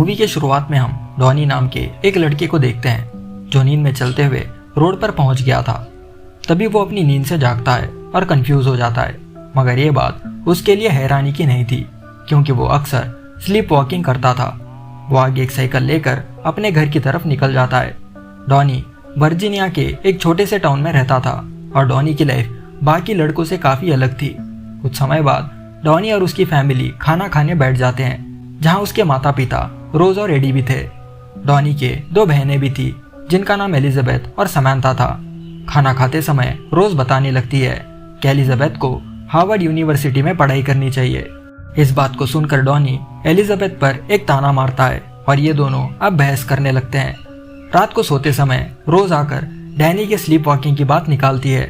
Movie के शुरुआत में हम डॉनी नाम के एक लड़के को देखते हैं जो नींद में चलते हुए रोड पर पहुंच गया था। तभी वो अपनी नींद से जागता है और कंफ्यूज हो जाता है, मगर ये बात उसके लिए हैरानी की नहीं थी क्योंकि वो अक्सर स्लीप वॉकिंग करता था। वो आगे एक साइकिल लेकर अपने घर की तरफ निकल जाता है। डॉनी वर्जीनिया के एक छोटे से टाउन में रहता था और डॉनी की लाइफ बाकी लड़कों से काफ़ी अलग थी। कुछ समय बाद डॉनी और उसकी फैमिली खाना खाने बैठ जाते हैं, जहां उसके माता पिता रोज और एडी भी थे। डॉनी के 2 बहनें भी थी जिनका नाम एलिजाबेथ और समांथा था। खाना खाते समय रोज बताने लगती है कि एलिजाबेथ को हार्वर्ड यूनिवर्सिटी में पढ़ाई करनी चाहिए। इस बात को सुनकर डॉनी एलिजाबेथ पर एक ताना मारता है और ये दोनों अब बहस करने लगते हैं। रात को सोते समय रोज आकर डैनी के स्लीप वॉकिंग की बात निकालती है।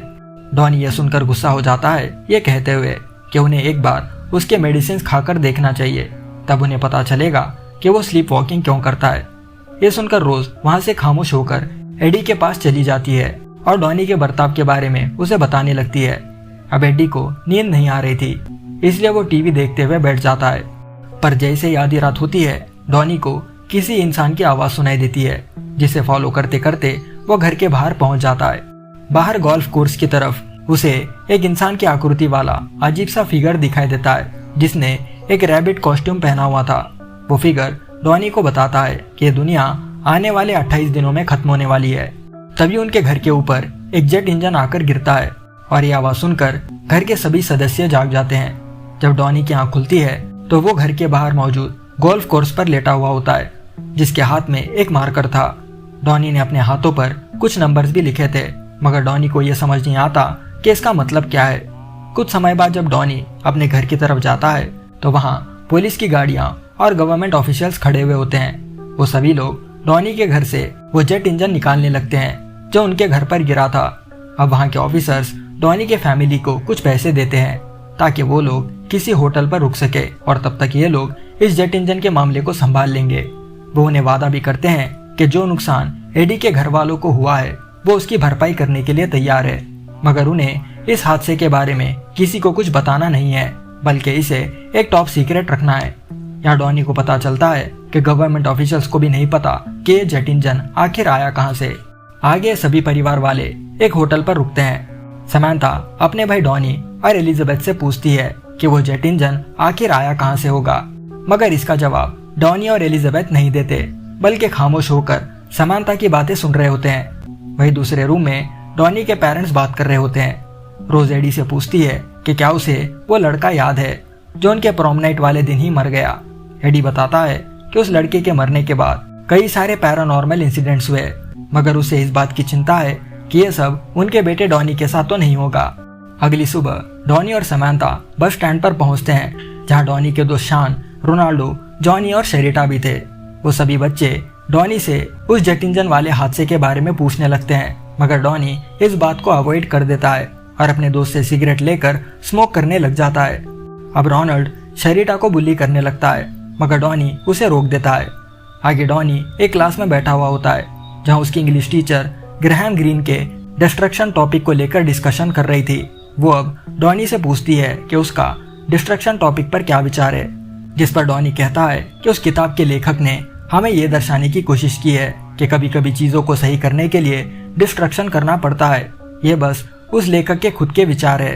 डॉनी यह सुनकर गुस्सा हो जाता है, ये कहते हुए कि उन्हें एक बार उसके मेडिसिन खाकर देखना चाहिए, तब उन्हें पता चलेगा कि वो स्लीप वॉकिंग क्यों करता है। ये सुनकर रोज वहां से खामोश होकर एडी के पास चली जाती है और डॉनी के बर्ताव के बारे में उसे बताने लगती है। अब एडी को नींद नहीं आ रही थी, इसलिए वो टीवी देखते हुए बैठ जाता है। पर जैसे ही आधी रात होती है, डॉनी को किसी इंसान की आवाज सुनाई देती है, जिसे फॉलो करते करते वो घर के बाहर पहुंच जाता है। बाहर गोल्फ कोर्स की तरफ उसे एक इंसान की आकृति वाला अजीब सा फिगर दिखाई देता है, जिसने एक रैबिट कॉस्ट्यूम पहना हुआ था। वो फिगर डॉनी को बताता है कि दुनिया आने वाले 28 दिनों में खत्म होने वाली है। तभी उनके घर के ऊपर एक जेट इंजन आकर गिरता है और ये आवाज सुनकर घर के सभी सदस्य जाग जाते हैं। जब डॉनी की आंख खुलती है तो वो घर के बाहर मौजूद गोल्फ कोर्स पर लेटा हुआ होता है, जिसके हाथ में एक मार्कर था। डॉनी ने अपने हाथों पर कुछ नंबर्स भी लिखे थे, मगर डॉनी को यह समझ नहीं आता कि इसका मतलब क्या है। कुछ समय बाद जब डॉनी अपने घर की तरफ जाता है तो वहाँ पुलिस की गाड़ियाँ और गवर्नमेंट ऑफिशियल्स खड़े हुए होते हैं। वो सभी लोग डॉनी के घर से वो जेट इंजन निकालने लगते हैं जो उनके घर पर गिरा था। अब वहाँ के ऑफिसर्स डॉनी के फैमिली को कुछ पैसे देते हैं ताकि वो लोग किसी होटल पर रुक सके और तब तक ये लोग इस जेट इंजन के मामले को संभाल लेंगे। वो उन्हें वादा भी करते हैं कि जो नुकसान एडी के घर वालों को हुआ है वो उसकी भरपाई करने के लिए तैयार है, मगर उन्हें इस हादसे के बारे में किसी को कुछ बताना नहीं है, बल्कि इसे एक टॉप सीक्रेट रखना है। यहाँ डॉनी को पता चलता है कि गवर्नमेंट ऑफिशियल्स को भी नहीं पता कि ये जेट इंजन आखिर आया कहाँ से। आगे सभी परिवार वाले एक होटल पर रुकते हैं। समांथा अपने भाई डॉनी और एलिजाबेथ से पूछती है कि वो जेट इंजन आखिर आया कहाँ से होगा, मगर इसका जवाब डॉनी और एलिजाबेथ नहीं देते, बल्कि खामोश होकर समांथा की बातें सुन रहे होते हैं। वही दूसरे रूम में डॉनी के पेरेंट्स बात कर रहे होते हैं। रोज एडी से पूछती है कि क्या उसे वो लड़का याद है जो उनके प्रॉम नाइट वाले दिन ही मर गया। एडी बताता है कि उस लड़के के मरने के बाद कई सारे पैरानॉर्मल इंसिडेंट्स हुए, मगर उसे इस बात की चिंता है कि ये सब उनके बेटे डॉनी के साथ तो नहीं होगा। अगली सुबह डॉनी और समांथा बस स्टैंड पर पहुंचते हैं, जहां डॉनी के दोस्त शान, रोनाल्डो, जॉनी और शेरिटा भी थे। वो सभी बच्चे डॉनी से उस जेट इंजन वाले हादसे के बारे में पूछने लगते हैं, मगर डॉनी इस बात को अवॉइड कर देता है और अपने दोस्त से सिगरेट लेकर स्मोक करने लग जाता है। अब रोनाल्ड शेरिटा को बुली करने लगता है, मगर डॉनी उसे रोक देता है। आगे डॉनी एक क्लास में बैठा हुआ होता है, जहां उसकी इंग्लिश टीचर ग्रैहम ग्रीन के डिस्ट्रक्शन टॉपिक को लेकर डिस्कशन कर रही थी। वो अब डॉनी से पूछती है कि उसका डिस्ट्रक्शन टॉपिक पर क्या विचार है, जिस पर डॉनी कहता है कि उस किताब के लेखक ने हमें ये दर्शाने की कोशिश की है कि कभी कभी चीज़ों को सही करने के लिए डिस्ट्रक्शन करना पड़ता है। ये बस उस लेखक के खुद के विचार है।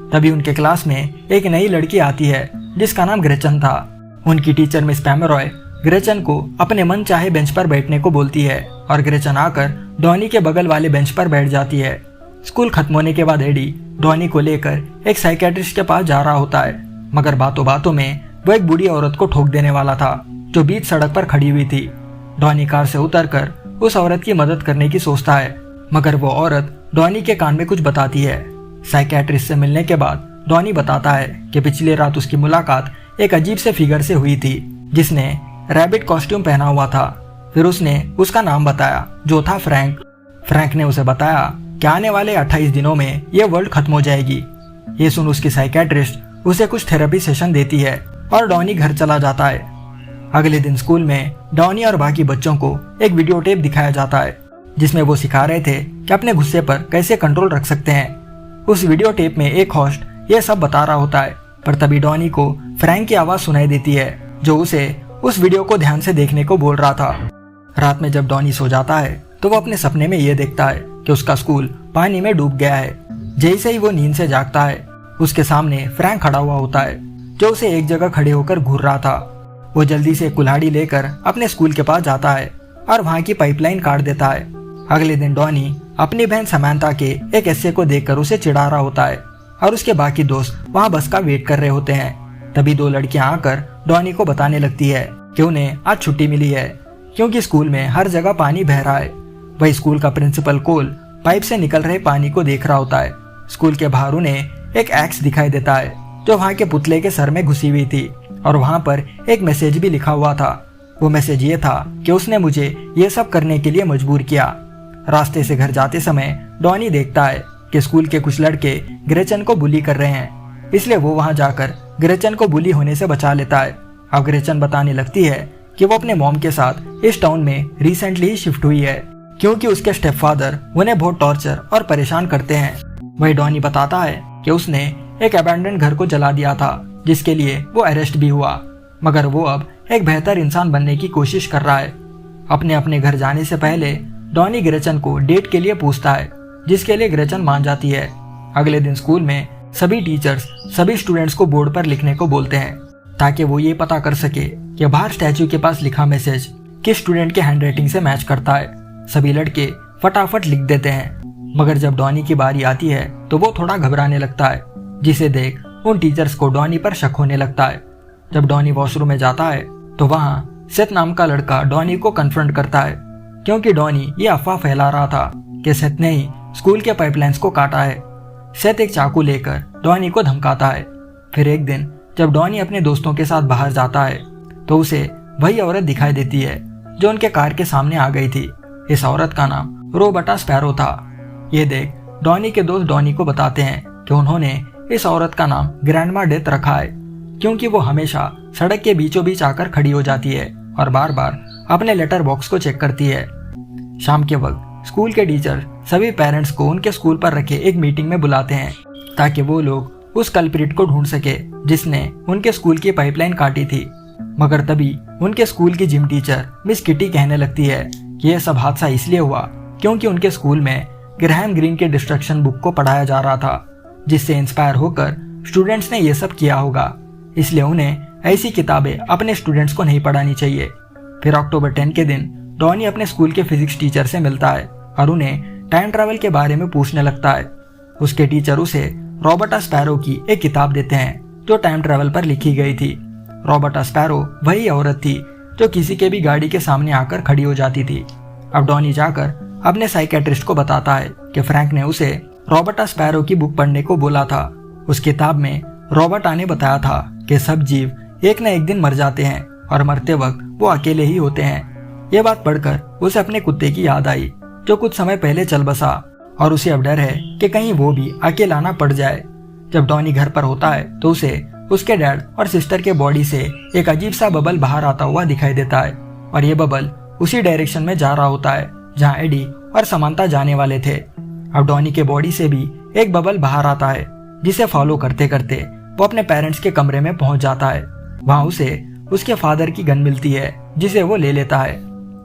तभी उनके क्लास में एक नई लड़की आती है जिसका नाम ग्रेचन था। उनकी टीचर मिस पैमरॉय ग्रेचन को अपने मन चाहे बेंच पर बैठने को बोलती है और ग्रेचन आकर डॉनी के बगल वाले बेंच पर बैठ जाती है। स्कूल खत्म होने के बाद एडी डॉनी को लेकर एक साइकियाट्रिस्ट के पास जा रहा होता है, मगर बातों बातों में वो एक बूढ़ी औरत को ठोक देने वाला था जो बीच सड़क पर खड़ी हुई थी। डॉनी कार से उतरकर उस औरत की मदद करने की सोचता है, मगर वो औरत डॉनी के कान में कुछ बताती है। साइकियाट्रिस्ट से मिलने के बाद डॉनी बताता है कि पिछली रात उसकी मुलाकात एक अजीब से फिगर से हुई थी जिसने रैबिट कॉस्ट्यूम पहना हुआ था। फिर उसने उसका नाम बताया जो था फ्रैंक। फ्रैंक ने उसे बताया कि आने वाले 28 दिनों में ये वर्ल्ड खत्म हो जाएगी। ये सुन उसकी साइकियाट्रिस्ट उसे कुछ थेरेपी सेशन देती है और डॉनी घर चला जाता है। अगले दिन स्कूल में डॉनी और बाकी बच्चों को एक वीडियो टेप दिखाया जाता है जिसमें वो सिखा रहे थे कि अपने गुस्से पर कैसे कंट्रोल रख सकते हैं। उस वीडियो टेप में एक होस्ट ये सब बता रहा होता है, पर तभी डॉनी को फ्रैंक की आवाज सुनाई देती है जो उसे उस वीडियो को ध्यान से देखने को बोल रहा था। रात में जब डॉनी सो जाता है तो वो अपने सपने में ये देखता है कि उसका स्कूल पानी में डूब गया है। जैसे ही वो नींद से जागता है, उसके सामने फ्रैंक खड़ा हुआ होता है, जो उसे एक जगह खड़े होकर घूर रहा था। वो जल्दी से कुल्हाड़ी लेकर अपने स्कूल के पास जाता है और वहाँ की पाइपलाइन काट देता है। अगले दिन डॉनी अपनी बहन समांथा के एक एस्से को देखकर उसे चिढ़ा रहा होता है और उसके बाकी दोस्त वहाँ बस का वेट कर रहे होते हैं। तभी दो लड़कियां आकर डॉनी को बताने लगती है कि उन्हें आज छुट्टी मिली है क्योंकि स्कूल में हर जगह पानी बह रहा है। वही स्कूल का प्रिंसिपल कोल पाइप से निकल रहे पानी को देख रहा होता है। स्कूल के बाहर उन्हें एक एक्स दिखाई देता है जो वहाँ के पुतले के सर में घुसी हुई थी और वहाँ पर एक मैसेज भी लिखा हुआ था। वो मैसेज ये था कि उसने मुझे ये सब करने के लिए मजबूर किया। रास्ते से घर जाते समय डॉनी देखता है कि स्कूल के कुछ लड़के ग्रेचन को बुली कर रहे हैं, इसलिए वो वहाँ जाकर ग्रेचन को बुली होने से बचा लेता है। अब ग्रेचन बताने लगती है कि वो अपने मॉम के साथ इस टाउन में रिसेंटली ही शिफ्ट हुई है क्योंकि उसके स्टेपफादर उन्हें बहुत टॉर्चर और परेशान करते हैं। वही डॉनी बताता है कि उसने एक अबैंडन घर को जला दिया था जिसके लिए वो अरेस्ट भी हुआ, मगर वो अब एक बेहतर इंसान बनने की कोशिश कर रहा है। अपने अपने घर जाने से पहले डॉनी ग्रेचन को डेट के लिए पूछता है, जिसके लिए ग्रेचन मान जाती है। अगले दिन स्कूल में सभी टीचर्स सभी स्टूडेंट्स को बोर्ड पर लिखने को बोलते हैं ताकि वो ये पता कर सके कि बाहर स्टैचू के पास लिखा मैसेज किस स्टूडेंट के हैंडराइटिंग से मैच करता है। सभी लड़के फटाफट लिख देते हैं, मगर जब डॉनी की बारी आती है तो वो थोड़ा घबराने लगता है, जिसे देख उन टीचर्स को डॉनी पर शक होने लगता है। जब डॉनी वॉशरूम में जाता है तो वहाँ सेथ नाम का लड़का डॉनी को कन्फ्रंट करता है क्योंकि डॉनी ये अफवाह फैला रहा था कि सेथ ने ही स्कूल के पाइपलाइंस को काटा है। सेथ एक चाकू लेकर डॉनी को धमकाता है। फिर एक दिन जब डॉनी अपने दोस्तों के साथ बाहर जाता है तो उसे वही औरत दिखाई देती है जो उनके कार के सामने आ गई थी। इस औरत का नाम रोबर्टा स्पैरो था। ये देख डॉनी के दोस्त डॉनी को बताते हैं कि उन्होंने इस औरत का नाम ग्रैंडमा डेथ रखा है क्योंकि वो हमेशा सड़क के बीचों बीच आकर खड़ी हो जाती है और बार बार अपने लेटर बॉक्स को चेक करती है। शाम के वक्त स्कूल के टीचर सभी पेरेंट्स को उनके स्कूल पर रखे एक मीटिंग में बुलाते हैं ताकि वो लोग उस कल्प्रिट को ढूंढ सके जिसने उनके स्कूल की पाइपलाइन काटी थी। मगर तभी उनके स्कूल की जिम टीचर मिस किटी कहने लगती है कि यह सब हादसा इसलिए हुआ क्योंकि उनके स्कूल में ग्रैहम ग्रीन के डिस्ट्रक्शन बुक को पढ़ाया जा रहा था, जिससे इंस्पायर होकर स्टूडेंट्स ने यह सब किया होगा। इसलिए उन्हें ऐसी किताबें अपने स्टूडेंट्स को नहीं पढ़ानी चाहिए। फिर अक्टूबर 10 के दिन डॉनी अपने स्कूल के फिजिक्स टीचर से मिलता है और उन्हें टाइम ट्रैवल के बारे में पूछने लगता है। उसके टीचर उसे रॉबर्टा स्पैरो की एक किताब देते हैं जो टाइम ट्रैवल पर लिखी गई थी। रॉबर्टा स्पैरो वही औरत थी जो किसी के भी गाड़ी के सामने आकर खड़ी हो जाती थी। अब डॉनी जाकर अपने साइकेट्रिस्ट को बताता है कि फ्रैंक ने उसे रॉबर्टा स्पैरो की बुक पढ़ने को बोला था। उस किताब में रॉबर्टा ने बताया था कि सब जीव एक न एक दिन मर जाते हैं और मरते वक्त वो अकेले ही होते हैं। ये बात पढ़कर उसे अपने कुत्ते की याद आई जो कुछ समय पहले चल बसा और उसे अब डर है कि कहीं वो भी अकेला ना पड़ जाए। जब डॉनी घर पर होता है तो उसे उसके डैड और सिस्टर के बॉडी से एक अजीब सा बबल बाहर आता हुआ दिखाई देता है और ये बबल उसी डायरेक्शन में जा रहा होता है जहाँ एडी और समांथा जाने वाले थे। अब डॉनी के बॉडी से भी एक बबल बाहर आता है जिसे फॉलो करते करते वो अपने पेरेंट्स के कमरे में पहुंच जाता है। वहाँ उसे उसके फादर की गन मिलती है जिसे वो ले लेता है।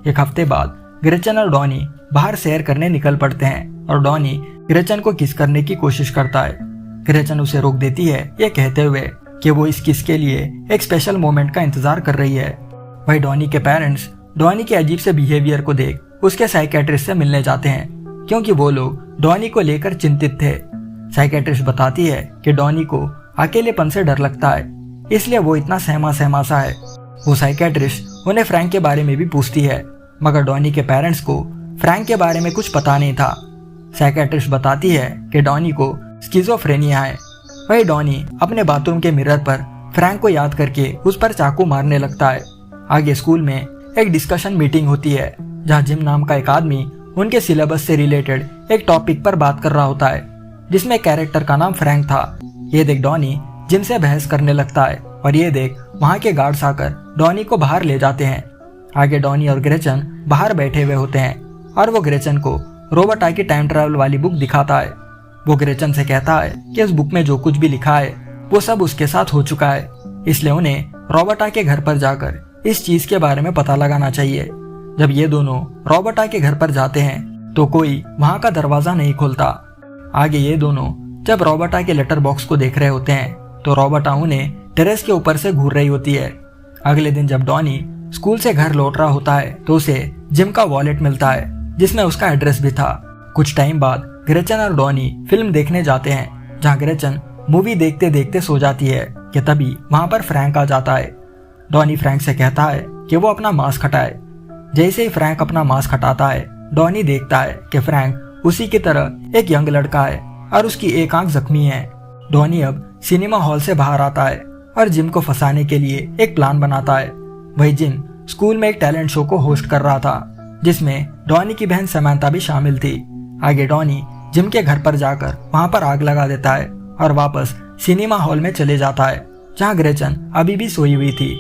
एक हफ्ते बाद ग्रेचन और डॉनी बाहर सैर करने निकल पड़ते हैं और डॉनी ग्रेचन को किस करने की कोशिश करता है। ग्रेचन उसे रोक देती है ये कहते हुए कि वो इस किस के लिए एक स्पेशल मोमेंट का इंतजार कर रही है। वही डॉनी के पेरेंट्स डॉनी के अजीब से बिहेवियर को देख उसके साइकेट्रिस्ट से मिलने जाते हैं क्योंकि वो लोग डॉनी को लेकर चिंतित थे। साइकेट्रिस्ट बताती है कि डॉनी को अकेलेपन से डर लगता है, इसलिए वो इतना सहमा सहमा सा है। वो साइकेट्रिस्ट उन्हें फ्रैंक के बारे में भी पूछती है, मगर डॉनी के पेरेंट्स को फ्रैंक के बारे में कुछ पता नहीं था। साइकेट्रिस्ट बताती है कि डॉनी को स्किज़ोफ्रेनिया है। वही डॉनी अपने बाथरूम के मिरर पर फ्रैंक को याद करके उस पर चाकू मारने लगता है। आगे स्कूल में एक डिस्कशन मीटिंग होती है जहाँ जिम नाम का एक आदमी उनके सिलेबस से रिलेटेड एक टॉपिक पर बात कर रहा होता है जिसमें कैरेक्टर का नाम फ्रैंक था। ये देख डॉनी जिम से बहस करने लगता है और ये देख वहाँ के गार्ड्स आकर डॉनी को बाहर ले जाते हैं। आगे डॉनी और ग्रेचन बाहर बैठे हुए होते हैं और वो ग्रेचन को रोबर्टा की टाइम ट्रैवल वाली बुक दिखाता है। वो ग्रेचन से कहता है कि इस बुक में जो कुछ भी लिखा है वो सब उसके साथ हो चुका है, इसलिए उन्हें रॉबर्टा के घर पर जाकर इस चीज के बारे में पता लगाना चाहिए। जब ये दोनों रॉबर्टा के घर पर जाते हैं तो कोई वहां का दरवाजा नहीं खोलता। आगे ये दोनों जब रॉबर्टा के लेटर बॉक्स को देख रहे होते हैं तो रॉबर्टा उन्हें टेरेस के ऊपर से घूर रही होती है। अगले दिन जब डॉनी स्कूल से घर लौट रहा होता है तो उसे जिम का वॉलेट मिलता है जिसमें उसका एड्रेस भी था। कुछ टाइम बाद ग्रेचन और डॉनी फिल्म देखने जाते हैं जहाँ ग्रेचन मूवी देखते देखते सो जाती है कि तभी वहां पर फ्रैंक आ जाता है। डॉनी फ्रैंक से कहता है कि वो अपना मास्क हटाए। जैसे ही फ्रैंक अपना मास्क हटाता है डॉनी देखता है कि फ्रैंक उसी की तरह एक यंग लड़का है और उसकी एक आंख जख्मी है। डॉनी अब सिनेमा हॉल से बाहर आता है और जिम को फंसाने के लिए एक प्लान बनाता है। वही जिम स्कूल में एक टैलेंट शो को होस्ट कर रहा था जिसमें डॉनी की बहन समंथा भी शामिल थी। आगे डॉनी जिम के घर पर जाकर वहां पर आग लगा देता है और वापस सिनेमा हॉल में चले जाता है जहां ग्रेचन अभी भी सोई हुई थी।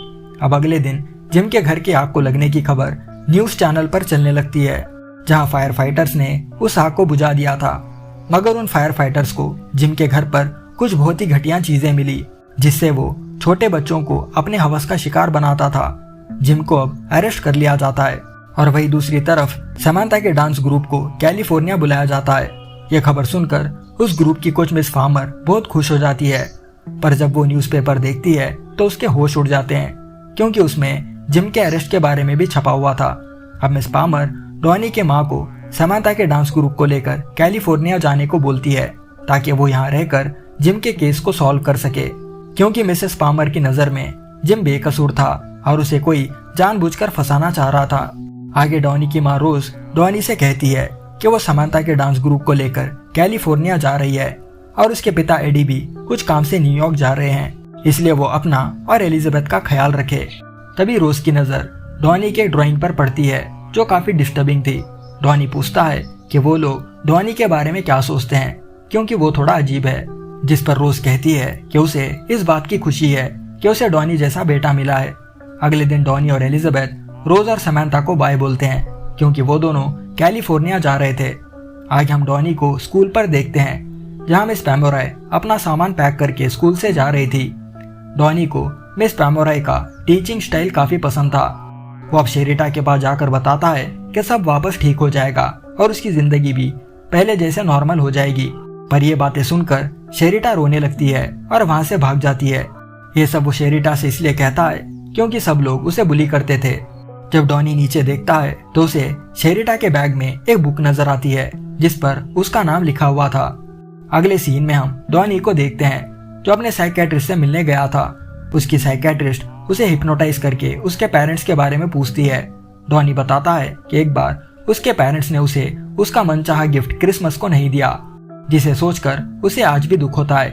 अब अगले दिन जिम के घर की आग को लगने की खबर न्यूज चैनल पर चलने लगती है जहां फायर फाइटर्स ने उस आग को बुझा दिया था। मगर उन फायर फाइटर्स को जिम के घर पर कुछ बहुत ही घटिया चीजें मिली जिससे वो छोटे बच्चों को अपने हवस का शिकार बनाता था। जिम को अब अरेस्ट कर लिया जाता है और वही दूसरी तरफ समंथा के डांस ग्रुप को कैलिफोर्निया बुलाया जाता है। यह खबर सुनकर उस ग्रुप की कोच मिस फार्मर बहुत खुश हो जाती है, पर जब वो न्यूज़पेपर देखती है तो उसके होश उड़ जाते हैं क्योंकि उसमें जिम के अरेस्ट के बारे में भी छपा हुआ था। अब मिस पामर डॉनी के माँ को समंथा के डांस ग्रुप को लेकर कैलिफोर्निया जाने को बोलती है ताकि वो यहाँ रहकर जिम के केस को सॉल्व कर सके, क्योंकि मिसेस पामर की नजर में जिम बेकसूर था और उसे कोई जानबूझकर फंसाना चाह रहा था। आगे डॉनी की माँ रोज डॉनी से कहती है कि वो समंथा के डांस ग्रुप को लेकर कैलिफोर्निया जा रही है और उसके पिता एडी भी कुछ काम से न्यूयॉर्क जा रहे हैं, इसलिए वो अपना और एलिजाबेथ का ख्याल रखे। तभी रोज की नजर डॉनी के ड्राइंग पर पड़ती है जो काफी डिस्टर्बिंग थी। डॉनी पूछता है कि वो लोग डॉनी के बारे में क्या सोचते हैं क्योंकि वो थोड़ा अजीब है, जिस पर रोज कहती है कि उसे इस बात की खुशी है कि उसे डॉनी जैसा बेटा मिला है। अगले दिन डॉनी और एलिजाबेथ रोज और समंथा को बाय बोलते हैं क्योंकि वो दोनों कैलिफोर्निया जा रहे थे। आगे हम डॉनी को स्कूल पर देखते हैं जहां मिस पैमोराय अपना सामान पैक करके स्कूल से जा रही थी। डॉनी को मिस पैमोराय का टीचिंग स्टाइल काफी पसंद था। वो अब शेरिटा के पास जाकर बताता है कि सब वापस ठीक हो जाएगा और उसकी जिंदगी भी पहले जैसे नॉर्मल हो जाएगी। पर ये बातें सुनकर शेरिटा रोने लगती है और वहां से भाग जाती है। ये सब वो शेरिटा से इसलिए कहता है क्योंकि सब लोग उसे बुली करते थे। जब डॉनी नीचे देखता है तो उसे शेरिटा के बैग में एक बुक नजर आती है जिस पर उसका नाम लिखा हुआ था। अगले सीन में हम डॉनी को देखते हैं जो अपने साइकियाट्रिस्ट से मिलने गया था। उसकी साइकियाट्रिस्ट उसे हिप्नोटाइज करके उसके पेरेंट्स के बारे में पूछती है। डॉनी बताता है कि एक बार उसके पेरेंट्स ने उसे उसका मनचाहा गिफ्ट क्रिसमस को नहीं दिया, जिसे सोचकर उसे आज भी दुख होता है।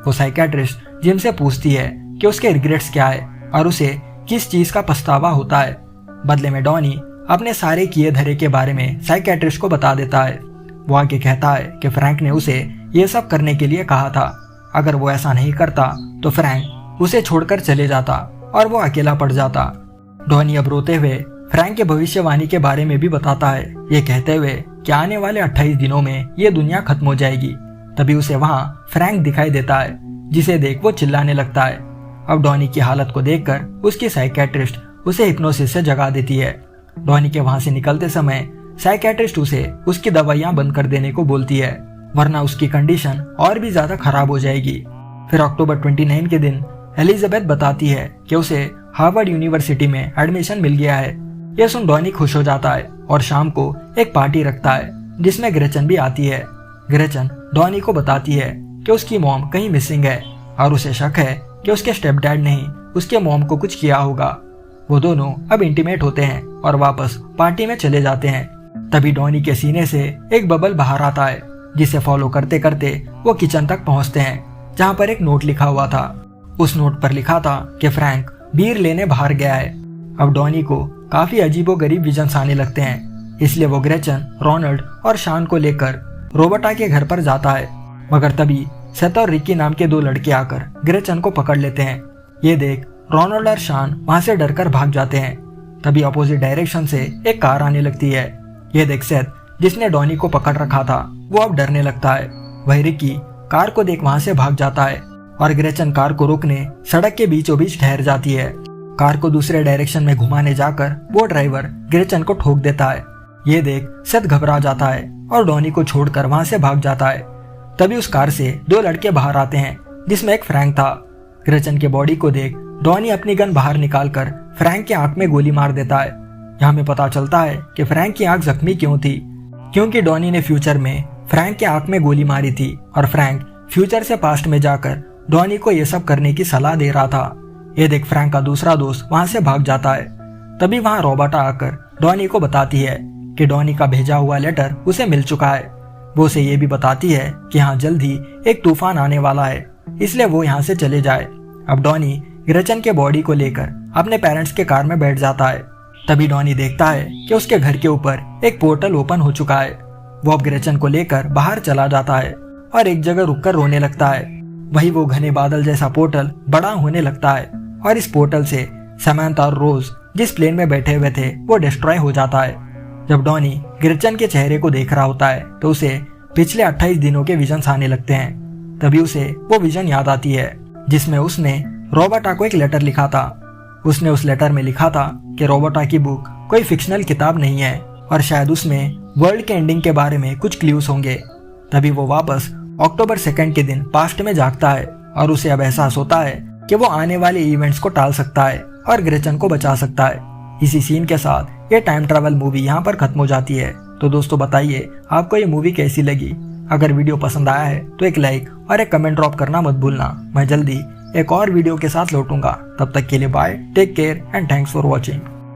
वो साइकियाट्रिस्ट जिम से पूछती है कि उसके रिग्रेट्स क्या है और उसे किस चीज का पछतावा होता है। बदले में डॉनी अपने सारे किए धरे के बारे में साइकियाट्रिस्ट को बता देता है। वो आगे कहता है कि फ्रैंक ने उसे ये सब करने के लिए कहा था। अगर वो ऐसा नहीं करता तो फ्रैंक उसे छोड़कर चले जाता और वो अकेला पड़ जाता। डॉनी अब रोते हुए फ्रैंक के भविष्यवाणी के बारे में भी बताता है, ये कहते हुए कि आने वाले 28 दिनों में ये दुनिया खत्म हो जाएगी। तभी उसे वहाँ फ्रैंक दिखाई देता है जिसे देख वो चिल्लाने लगता है। अब डॉनी की हालत को देखकर उसकी साइकियाट्रिस्ट उसे हिप्नोसिस से जगा देती है। डॉनी के वहां से निकलते समय साइकियाट्रिस्ट उसे उसकी दवाइयां बंद कर देने को बोलती है, वरना उसकी कंडीशन और भी ज्यादा खराब हो जाएगी। फिर अक्टूबर 29 के दिन एलिजाबेथ बताती है कि उसे हार्वर्ड यूनिवर्सिटी में एडमिशन मिल गया है। यह सुन डॉनी खुश हो जाता है और शाम को एक पार्टी रखता है जिसमें ग्रेचन भी आती है। ग्रेचन डॉनी को बताती है कि उसकी मॉम कहीं मिसिंग है और उसे शक है कि उसके स्टेप डैड ने ही उसके मॉम को कुछ किया होगा। वो दोनों अब इंटीमेट होते हैं और वापस पार्टी में चले जाते हैं। तभी डॉनी के सीने से एक बबल बाहर आता है जिसे फॉलो करते करते वो किचन तक पहुंचते हैं जहां पर एक नोट लिखा हुआ था। उस नोट पर लिखा था कि फ्रैंक बीयर लेने बाहर गया है। अब डॉनी को काफी अजीबोगरीब विजन्स आने लगते हैं, इसलिए वो ग्रेचन, रोनाल्ड और शान को लेकर रॉबर्टा के घर पर जाता है। मगर तभी सेथ और रिकी नाम के 2 लड़के आकर ग्रेचन को पकड़ लेते हैं। ये देख रोनाल्ड और शान वहां से डरकर भाग जाते हैं। तभी अपोजिट डायरेक्शन से एक कार आने लगती है। ये देख सेथ, जिसने डॉनी को पकड़ रखा था, वो अब डरने लगता है। वही रिकी कार को देख वहां से भाग जाता है और ग्रेचन कार को रोकने सड़क के बीचों बीच ठहर जाती है। कार को दूसरे डायरेक्शन में घुमाने जाकर वो ड्राइवर ग्रेचन को ठोक देता है। ये देख सेथ घबरा जाता है और डॉनी को छोड़कर वहां से भाग जाता है। तभी उस कार से 2 लड़के बाहर आते हैं, जिसमें एक फ्रैंक था। ग्रेचन के बॉडी को देख डॉनी अपनी गन बाहर निकालकर फ्रैंक की आंख में गोली मार देता है। यहाँ में पता चलता है कि फ्रैंक की आंख जख्मी क्यों थी, क्योंकि डॉनी ने फ्यूचर में फ्रैंक की आंख में गोली मारी थी और फ्रैंक फ्यूचर से पास्ट में जाकर डॉनी को ये सब करने की सलाह दे रहा था। ये देख फ्रैंक का दूसरा दोस्त वहां से भाग जाता है। तभी वहां रोबोटा आकर डॉनी को बताती है कि डॉनी का भेजा हुआ लेटर उसे मिल चुका है। वो उसे ये भी बताती है कि यहाँ जल्द ही एक तूफान आने वाला है, इसलिए वो यहाँ से चले जाए। अब डॉनी ग्रेचन के बॉडी को लेकर अपने पेरेंट्स के कार में बैठ जाता है। तभी डॉनी देखता है कि उसके घर के ऊपर एक पोर्टल ओपन हो चुका है। वो अब ग्रेचन को लेकर बाहर चला जाता है और एक जगह रुककर रोने लगता है। वही वो घने बादल जैसा पोर्टल बड़ा होने लगता है और इस पोर्टल से समांथा और रोज जिस प्लेन में बैठे हुए थे वो डिस्ट्रॉय हो जाता है। जब डॉनी ग्रेचन के चेहरे को देख रहा होता है तो उसे पिछले 28 दिनों के विजन्स आने लगते हैं। तभी उसे वो विजन याद आती है जिसमें उसने रोबोटा को एक लेटर लिखा था। उसने उस लेटर में लिखा था कि रोबोटा की बुक कोई फिक्शनल किताब नहीं है और शायद उसमें वर्ल्ड के एंडिंग के बारे में कुछ क्लूज होंगे। तभी वो वापस अक्टूबर 2 के दिन पास्ट में जागता है और उसे अब एहसास होता है कि वो आने वाले इवेंट्स को टाल सकता है और ग्रेचन को बचा सकता है। इसी सीन के साथ ये टाइम ट्रैवल मूवी यहाँ पर खत्म हो जाती है। तो दोस्तों बताइए आपको ये मूवी कैसी लगी। अगर वीडियो पसंद आया है तो एक लाइक और एक कमेंट ड्रॉप करना मत भूलना। मैं जल्दी एक और वीडियो के साथ लौटूंगा। तब तक के लिए bye, take care and thanks for watching.